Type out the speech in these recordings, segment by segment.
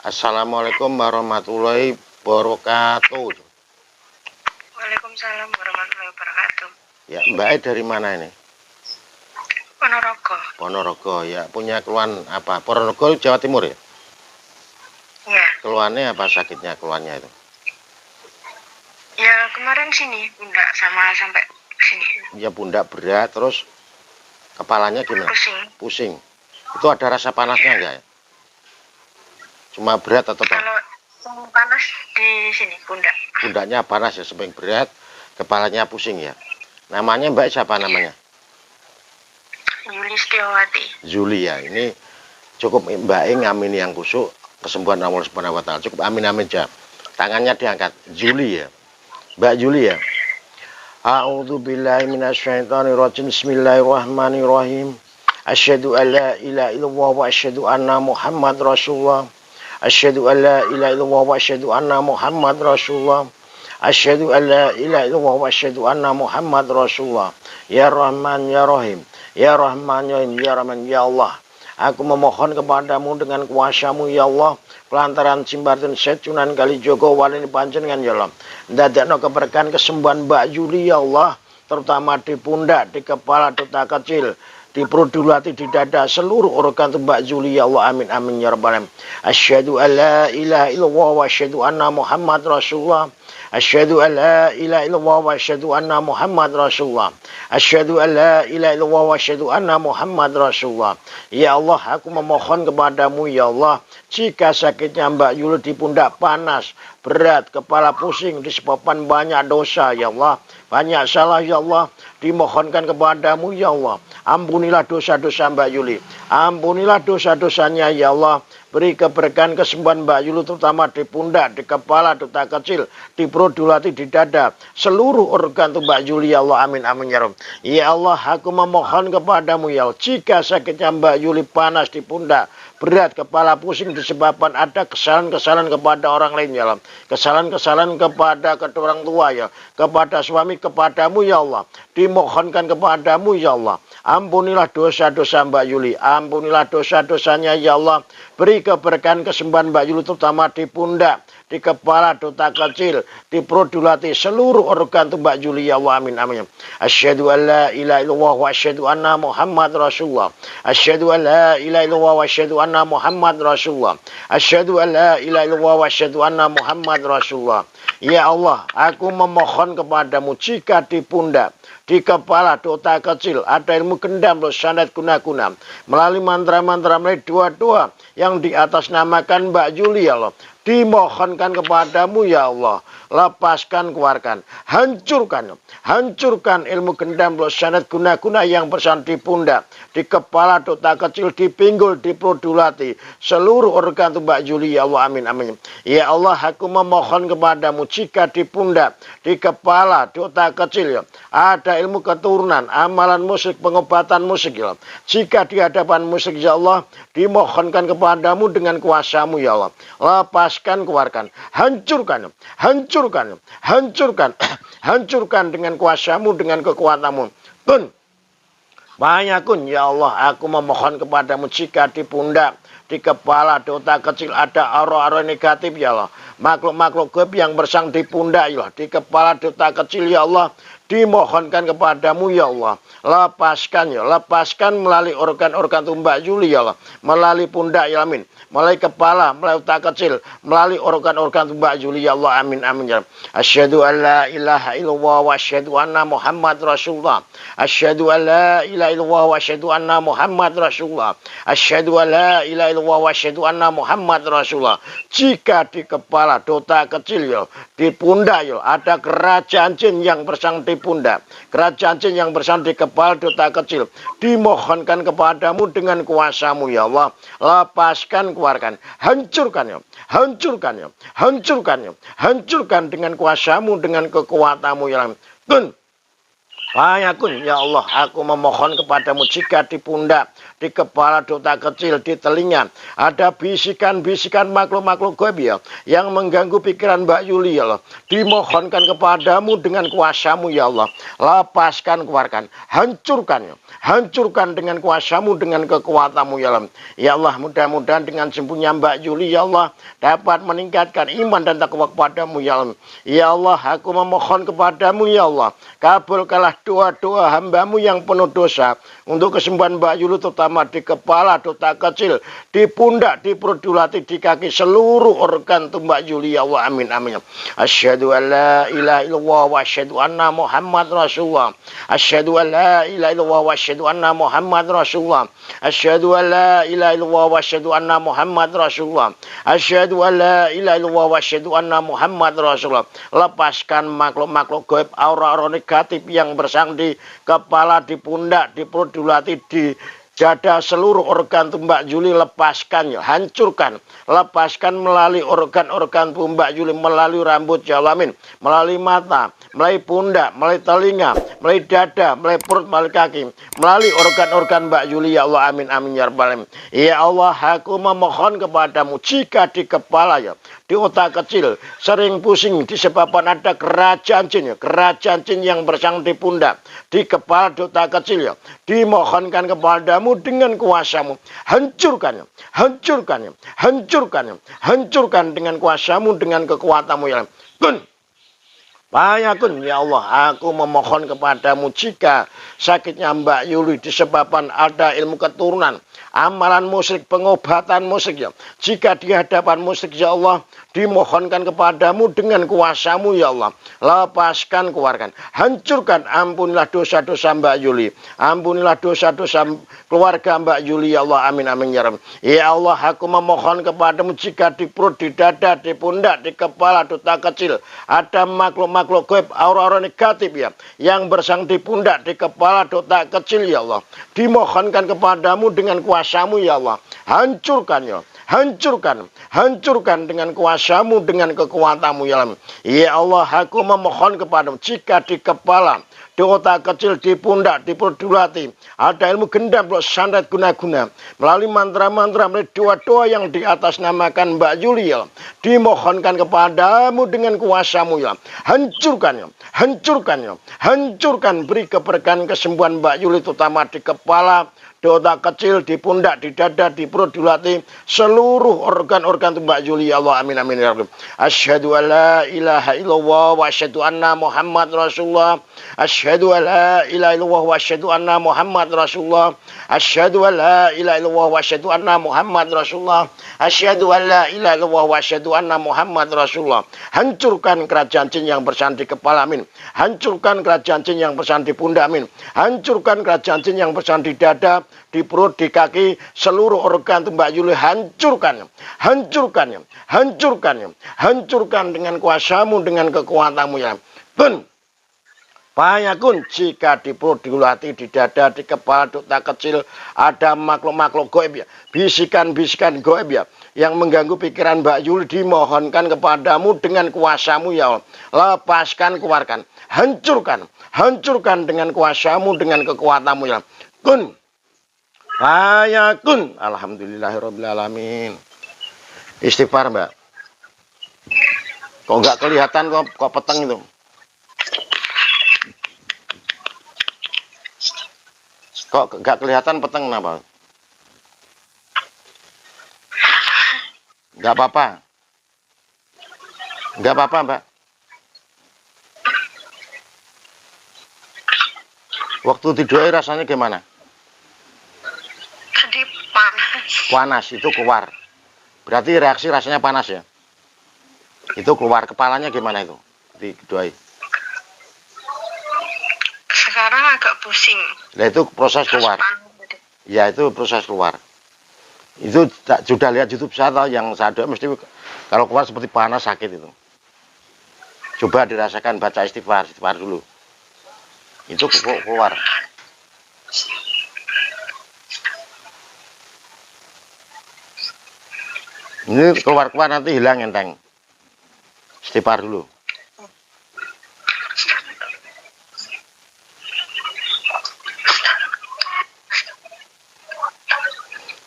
Assalamualaikum warahmatullahi wabarakatuh. Waalaikumsalam warahmatullahi wabarakatuh. Ya, Mbak dari mana ini? Ponorogo. Ponorogo, ya. Punya keluhan apa? Ponorogo, Jawa Timur ya? Ya. Keluhannya apa sakitnya keluhannya itu? Ya kemarin sini pundak sama sampai sini. Ya pundak berat, terus kepalanya gimana? Pusing. Pusing. Itu ada rasa panasnya enggak ya? Cuma berat atau apa? Kalau panas di sini pundak. Pundaknya panas ya, samping berat, kepalanya pusing ya. Namanya Mbak siapa namanya? Yuli Setiawati. Zuli ya. Ini cukup Mbak ngamini yang kusuk kesembuhan Allah Subhanahu wa taala. Cukup amin aja. Tangannya diangkat. Zuli ya. Mbak Zuli ya. A'udzu billahi minasyaitonir rajim. Bismillahirrahmanirrahim. Asyhadu an la ilaha illallah wa asyhadu anna Muhammad Rasulullah. Asyhadu an la ilaha illallah wa asyhadu anna Muhammad Rasulullah. Asyhadu an la ilaha illallah wa asyhadu anna Muhammad Rasulullah. Ya Rahman ya Rahim. Ya Rahman ya Rahim. Ya Rahman ya Allah. Aku memohon kepadamu dengan kuasamu ya Allah. Pelantaran Jimbarten Secunan Kalijogo Walini Panjenengan ya Allah. Ndadekno keberkahan kesembuhan Mbak Yuli ya Allah. Terutama di pundak, di kepala, di otak kecil, di perut, di hati, di dada, seluruh organ tubuh Mbak Yuli ya Allah. Amin amin ya rabbal alamin. Asyhadu an la ilaha illallah wa asyhadu anna Muhammad Rasulullah. Asyhadu an la ilaha illallah wa asyhadu anna Muhammad Rasulullah. Asyhadu an la ilaha illallah wa asyhadu anna Muhammad Rasulullah. Ya Allah, aku memohon kepadamu ya Allah, jika sakitnya Mbak Yuli di pundak panas, berat, kepala pusing disebabkan banyak dosa ya Allah, banyak salah ya Allah, dimohonkan kepadamu ya Allah. Ampunilah dosa-dosa Mbak Yuli. Ampunilah dosa-dosanya ya Allah. Beri keberkahan kesembuhan Mbak Yuli terutama di pundak, di kepala, di otak kecil, di perut, di hati, di dada, seluruh organ tubuh Mbak Yuli ya Allah. Amin amin ya Rabb. Ya Allah, aku memohon kepadamu ya Allah, jika sakitnya Mbak Yuli panas di pundak, berat, kepala pusing disebabkan ada kesalahan-kesalahan kepada orang lain ya Allah, kesalahan-kesalahan kepada kedua orang tua ya, kepada suami, kepadamu ya Allah, dimohonkan kepadamu ya Allah. Ampunilah dosa-dosa Mbak Yuli, ampunilah dosa-dosanya ya Allah. Beri keberkahan kesembuhan Mbak Yuli terutama di pundak, di kepala, di otak kecil, di perut, di hati, seluruh organ tubuh Mbak Yuli ya Allah. Amin amin. Asyhadu an la ilaha illallah wa asyhadu anna Muhammad Rasulullah. Asyhadu an la ilaha illallah wa asyhadu anna Muhammad Rasulullah. Asyhadu an la ilaha illallah wa asyhadu anna Muhammad Rasulullah. Ya Allah, aku memohon kepadamu jika di pundak, di kepala, di otak kecil ada ilmu gendam, sanad guna-guna melalui mantra-mantra, melalui doa-doa yang di atas namakan Mbak Yuli ya Allah, dimohonkan kepadamu ya Allah, lepaskan, keluarkan, hancurkan ilmu gendam, sanad guna-guna yang bersandar di pundak, di kepala, di otak kecil, di pinggul, di perut, di hati, seluruh organ tubuh Mbak Yuli ya Allah. Amin amin. Ya Allah, aku memohon kepadamu jika di pundak, di kepala, di otak kecil ya ada ilmu keturunan, amalan musik, pengobatan musik ya Allah. Jika di hadapan musik ya Allah, dimohonkan kepadamu dengan kuasamu ya Allah, lepaskan, keluarkan, hancurkan dengan kuasamu, dengan kekuatanmu. Banyakun ya Allah, aku memohon kepadamu jika di pundak, di kepala, di otak kecil ada arwah-arwah negatif ya Allah, makhluk-makhluk gaib yang bersang di pundak ya Allah, di kepala, di otak kecil ya Allah, dimohonkan kepadamu ya Allah, lepaskan ya, lepaskan melalui organ-organ tubuh Mbak Yuli ya Allah, melalui pundak ya amin, melalui kepala, melalui otak kecil, melalui organ-organ tubuh Mbak Yuli ya Allah. Amin amin ya. Asyhadu an la ilaha illallah wa asyhadu anna Muhammad Rasulullah. Asyhadu an la ilaha illallah wa asyhadu anna Muhammad Rasulullah. Asyhadu an la ilaha illallah wa asyhadu anna Muhammad Rasulullah. Jika di kepala, di otak kecil ya, di pundak ya, ada kerajaan jin yang bersang di pundak, kerajaan jin yang bersang di kepala, di otak kecil, dimohonkan kepadamu dengan kuasamu ya Allah, lepaskan, keluarkan, hancurkan dengan kuasamu, dengan kekuatanmu ya Allah. Fayakun, ya Allah, aku memohon kepadamu jika di pundak, di kepala, di otak kecil, di telinga, ada bisikan-bisikan makhluk-makhluk gaib ya, yang mengganggu pikiran Mbak Yuli ya Allah. Dimohonkan kepadamu dengan kuasamu ya Allah. Lepaskan, keluarkan, hancurkan ya. Hancurkan dengan kuasamu, dengan kekuatanmu ya Allah. Ya Allah, mudah-mudahan dengan sembuhnya Mbak Yuli ya Allah, dapat meningkatkan iman dan takwa kepadamu ya Allah. Ya Allah, aku memohon kepadamu ya Allah, kabulkanlah doa-doa hambamu yang penuh dosa untuk kesembuhan Mbak Yuli, terutama di kepala, di otak kecil, di pundak, di perut, di hati, di kaki, seluruh organ tubuh Mbak Yuli ya Allah. Amin amin. Asyhadu an la ilaha illallah wa asyhadu anna Muhammad Rasulullah. Asyhadu an la ilaha illallah wa asyhadu anna Muhammad Rasulullah. Asyhadu an la ilaha illallah wa asyhadu anna Muhammad Rasulullah. Asyhadu an la ilaha illallah wa asyhadu anna Muhammad Rasulullah. Lepaskan makhluk-makhluk gaib, aura-aura negatif yang bersang di kepala, di pundak, di perut, di hati, di dada, seluruh organ tubuh Mbak Yuli. Lepaskan ya, hancurkan, lepaskan melalui organ-organ tubuh Mbak Yuli, melalui rambut ya Allah, amin, melalui mata, melalui pundak, melalui telinga, melalui dada, melalui perut, melalui kaki, melalui organ-organ Mbak Yuli ya Allah, amin amin ya rabbal alamin. Ya Allah, aku memohon kepadamu jika di kepala ya, di otak kecil sering pusing disebabkan ada kerajaan jin ya, kerajaan jin yang bersang di pundak, di kepala, di otak kecil ya, dimohonkan kepadamu dengan kuasamu, hancurkan ya, hancurkan ya, hancurkan ya, hancurkan dengan kuasamu, dengan kekuatanmu ya. Kun Fayakun, ya Allah, aku memohon kepadamu jika sakitnya Mbak Yuli disebabkan ada ilmu keturunan, amalan musyrik, pengobatan musyrik ya, jika di hadapan musyrik ya Allah, dimohonkan kepadamu dengan kuasamu ya Allah. Lepaskan, keluarkan, hancurkan, ampunilah dosa-dosa Mbak Yuli, ampunilah dosa-dosa keluarga Mbak Yuli ya Allah, amin amin ya Rabbi. Ya Allah, aku memohon kepadamu jika di perut, di dada, di pundak, di kepala, di otak kecil ada makhluk gaib, aura-aura negatif ya, yang bersang di pundak, di kepala, di otak kecil ya Allah, dimohonkan kepadamu dengan kuasamu ya Allah. Hancurkan ya, hancurkan, hancurkan dengan kuasamu, dengan kekuatanmu ya Allah. Ya Allah, aku memohon kepadamu jika di kepala, di otak kecil, di pundak, di perut, di hati ada ilmu gendam, santet, guna-guna, melalui mantra-mantra, melalui doa-doa yang di atas namakan Mbak Yuli ya, dimohonkan kepadamu dengan kuasamu ya. Hancurkan ya, hancurkan ya, hancurkan, beri keberkahan kesembuhan Mbak Yuli, terutama di kepala, di otak kecil, di pundak, di dada, di perut, di hati, seluruh organ-organ tubuh Mbak Yuli ya Allah, amin amin ya Rabbi. Asyhadu an la ilaha illallah wa asyhadu anna Muhammad Rasulullah. Asyhadu an la ilaha illallah wa asyhadu anna Muhammad Rasulullah. Asyhadu an la ilaha illallah wa asyhadu anna Muhammad Rasulullah. Asyhadu an la ilaha illallah wa asyhadu anna Muhammad Rasulullah. Hancurkan kerajaan jin yang bersandar di kepala, amin. Hancurkan kerajaan jin yang bersandar di pundak, amin. Hancurkan kerajaan jin yang bersandar di dada, di perut, di kaki, seluruh organ tubuh Mbak Yuli. Hancurkan, hancurkan, hancurkan, hancurkan dengan kuasamu, dengan kekuatanmu ya. Kun Fayakun, jika di perut, di hati, di dada, di kepala, di otak kecil ada makhluk-makhluk gaib ya, bisikan-bisikan gaib ya, yang mengganggu pikiran Mbak Yuli, dimohonkan kepadamu dengan kuasamu ya Allah. Lepaskan, keluarkan, hancurkan, hancurkan dengan kuasamu, dengan kekuatanmu ya. Kun Fayakun. Alhamdulillahirabbil alamin. Istighfar Mbak. Kok nggak kelihatan kok peteng itu? Kok nggak kelihatan peteng kenapa? Nggak apa-apa. Nggak apa-apa Mbak. Waktu tidur rasanya gimana? Tadi panas. Panas, itu keluar. Berarti reaksi rasanya panas ya? Itu keluar. Kepalanya gimana itu? Didoai. Sekarang agak pusing. Nah itu proses keluar. Ya itu proses keluar. Itu sudah lihat YouTube saya tahu, yang saya doa mesti kalau keluar seperti panas, sakit itu. Coba dirasakan, baca istighfar dulu. Itu keluar. Ini keluar nanti hilang enteng. Istighfar dulu.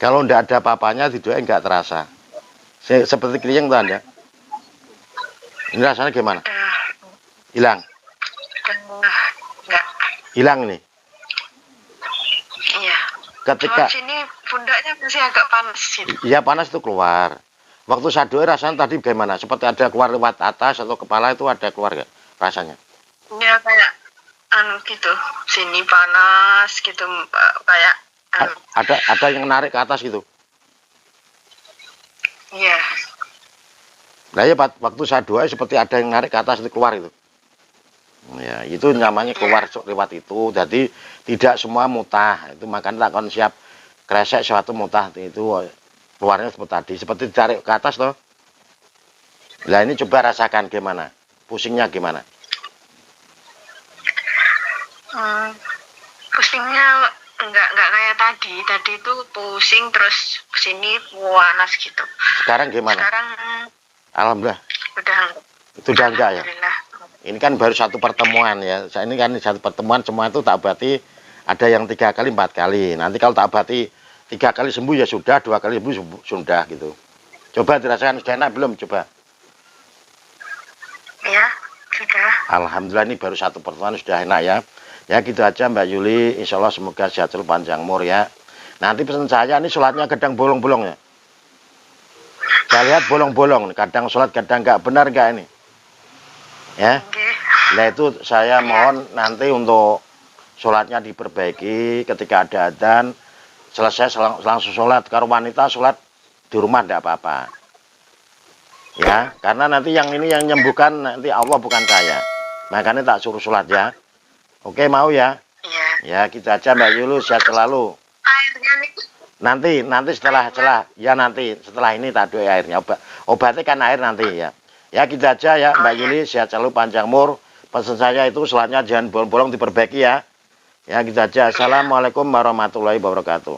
Kalau enggak ada apa-apanya tidurnya enggak terasa. Seperti kriing tuh Anda. Ini rasanya gimana? Hilang. Enggak. Hilang ini. Iya. Ketika Cuma sini pundaknya masih agak panas gitu. ya panas itu keluar. Waktu sadoe rasanya tadi bagaimana? Seperti ada keluar lewat atas atau kepala itu ada keluar gak rasanya? Ya kayak gitu. Sini panas gitu kayak Ada yang narik ke atas gitu. iya. Nah ya waktu sadoe seperti ada yang narik ke atas itu keluar itu. Ya itu namanya keluar lewat itu. Jadi tidak semua mutah. Itu makanya tak akan siap kresek suatu mutah itu keluarnya seperti tadi. Seperti ditarik ke atas toh. Nah ini coba rasakan gimana. Pusingnya gimana? Pusingnya enggak kayak tadi. Tadi itu pusing terus sini panas gitu. Sekarang gimana? Sekarang Alhamdulillah. udah Itu udah enggak ya? alhamdulillah. Ini kan baru satu pertemuan ya. Saya ini kan satu pertemuan semua itu tak berarti ada yang 3 kali 4 kali. Nanti kalau tak berarti 3 kali sembuh ya sudah, 2 kali sembuh sudah gitu. Coba dirasakan sudah enak belum? Coba. Ya, sudah. Alhamdulillah ini baru satu pertemuan sudah enak ya. Ya gitu aja Mbak Yuli. Insya Allah semoga sehat selalu panjang umur ya. Nanti pesan saya ini sholatnya kadang bolong-bolong ya. Saya lihat bolong-bolong. Kadang sholat kadang nggak benar nggak ini. Ya. Oke. Nah itu saya mohon nanti untuk sholatnya diperbaiki ketika ada adzan. Selesai langsung sholat. Kalau wanita sholat di rumah tidak apa-apa. Ya, karena nanti yang ini yang nyembuhkan nanti Allah bukan saya. Makanya tak suruh sholat ya. Oke mau ya? Iya. Ya gitu aja Mbak Yulu, sehat selalu. Airnya nih. Nanti setelah ini tak doa airnya. Obatnya kan air nanti ya. Ya gitu aja ya Mbak Yuli, sehat selalu panjang umur. Pesan saya itu sholatnya jangan bolong-bolong diperbaiki ya. Ya gitu aja. Assalamualaikum warahmatullahi wabarakatuh.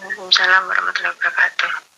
Waalaikumsalam warahmatullahi wabarakatuh.